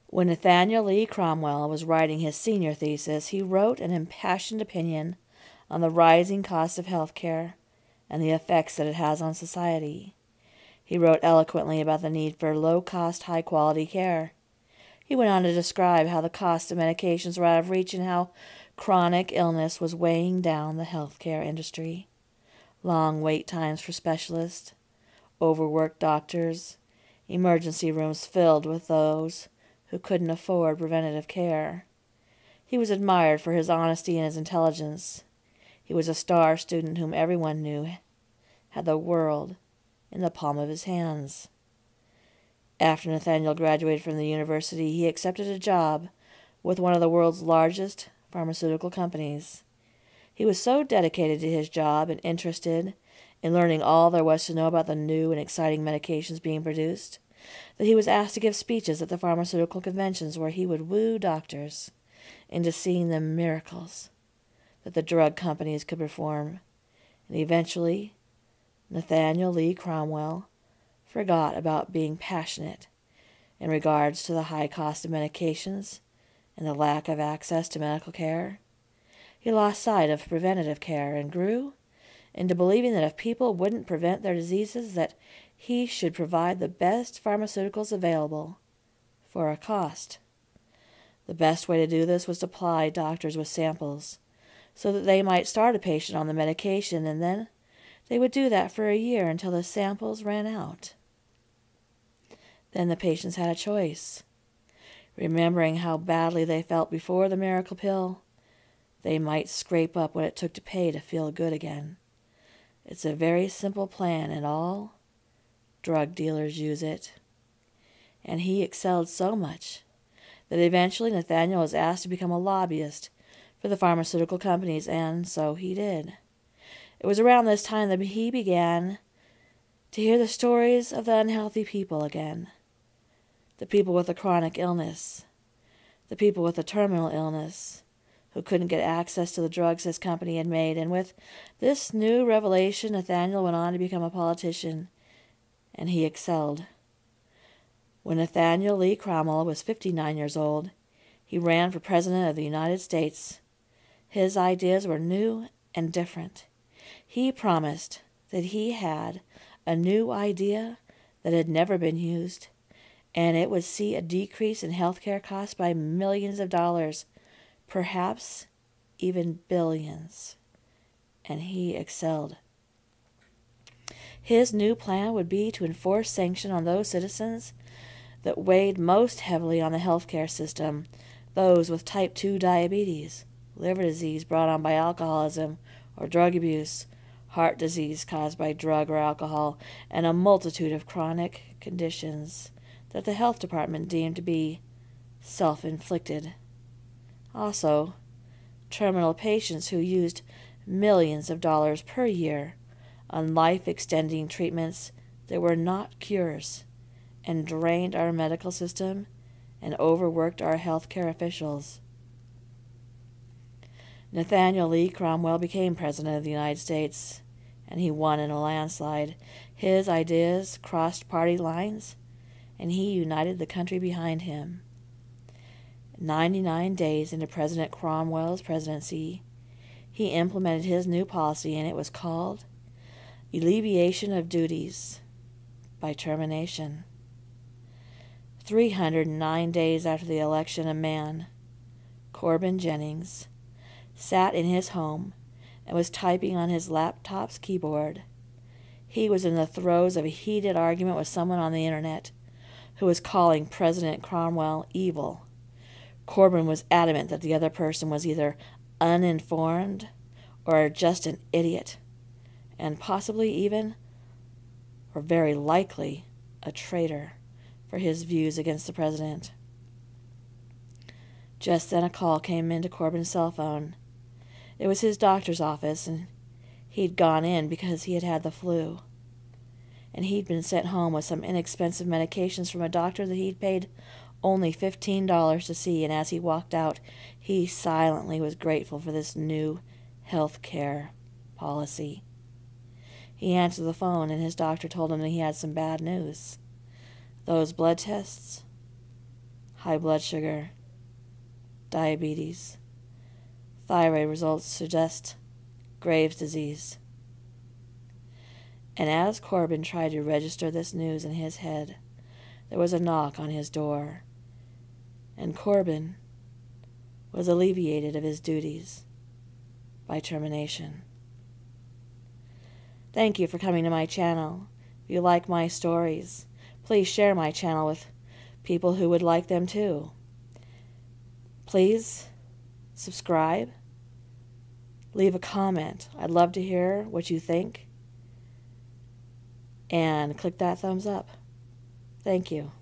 When Nathaniel Lee Cromwell was writing his senior thesis, he wrote an impassioned opinion on the rising cost of health care and the effects that it has on society. He wrote eloquently about the need for low-cost, high-quality care. He went on to describe how the cost of medications were out of reach and how chronic illness was weighing down the healthcare industry. Long wait times for specialists, overworked doctors, emergency rooms filled with those who couldn't afford preventative care. He was admired for his honesty and his intelligence. He was a star student whom everyone knew had the world in the palm of his hands. After Nathaniel graduated from the university, he accepted a job with one of the world's largest pharmaceutical companies. He was so dedicated to his job and interested in learning all there was to know about the new and exciting medications being produced that he was asked to give speeches at the pharmaceutical conventions where he would woo doctors into seeing the miracles that the drug companies could perform. And eventually, Nathaniel Lee Cromwell forgot about being passionate in regards to the high cost of medications and the lack of access to medical care. He lost sight of preventative care and grew into believing that if people wouldn't prevent their diseases, that he should provide the best pharmaceuticals available for a cost. The best way to do this was to ply doctors with samples so that they might start a patient on the medication, and then they would do that for a year until the samples ran out. Then the patients had a choice. Remembering how badly they felt before the miracle pill, they might scrape up what it took to pay to feel good again. It's a very simple plan, and all drug dealers use it. And he excelled so much that eventually Nathaniel was asked to become a lobbyist for the pharmaceutical companies, and so he did. It was around this time that he began to hear the stories of the unhealthy people again. The people with a chronic illness, the people with a terminal illness, who couldn't get access to the drugs his company had made. And with this new revelation, Nathaniel went on to become a politician, and he excelled. When Nathaniel Lee Cromwell was 59 years old, he ran for President of the United States. His ideas were new and different. He promised that he had a new idea that had never been used, and it would see a decrease in healthcare costs by millions of dollars, perhaps even billions. And he excelled. His new plan would be to enforce sanction on those citizens that weighed most heavily on the healthcare system, those with type 2 diabetes, liver disease brought on by alcoholism or drug abuse, heart disease caused by drug or alcohol, and a multitude of chronic conditions that the health department deemed to be self-inflicted. Also, terminal patients who used millions of dollars per year on life-extending treatments that were not cures and drained our medical system and overworked our healthcare officials. Nathaniel Lee Cromwell became President of the United States, and he won in a landslide. His ideas crossed party lines, and he united the country behind him. 99 days into President Cromwell's presidency, he implemented his new policy, and it was called Alleviation of Duties by Termination. 309 days after the election, a man, Corbin Jennings, sat in his home and was typing on his laptop's keyboard. He was in the throes of a heated argument with someone on the internet who was calling President Cromwell evil. Corbin was adamant that the other person was either uninformed or just an idiot, and possibly even, or very likely, a traitor for his views against the president. Just then a call came into Corbin's cell phone. It was his doctor's office, and he'd gone in because he had had the flu. And he'd been sent home with some inexpensive medications from a doctor that he'd paid only $15 to see, and as he walked out, he silently was grateful for this new health care policy. He answered the phone, and his doctor told him that he had some bad news. Those blood tests, high blood sugar, diabetes. Thyroid results suggest Graves' disease. And as Corbin tried to register this news in his head, there was a knock on his door, and Corbin was alleviated of his duties by termination. Thank you for coming to my channel. If you like my stories, please share my channel with people who would like them too. Please subscribe, leave a comment. I'd love to hear what you think, and click that thumbs up. Thank you.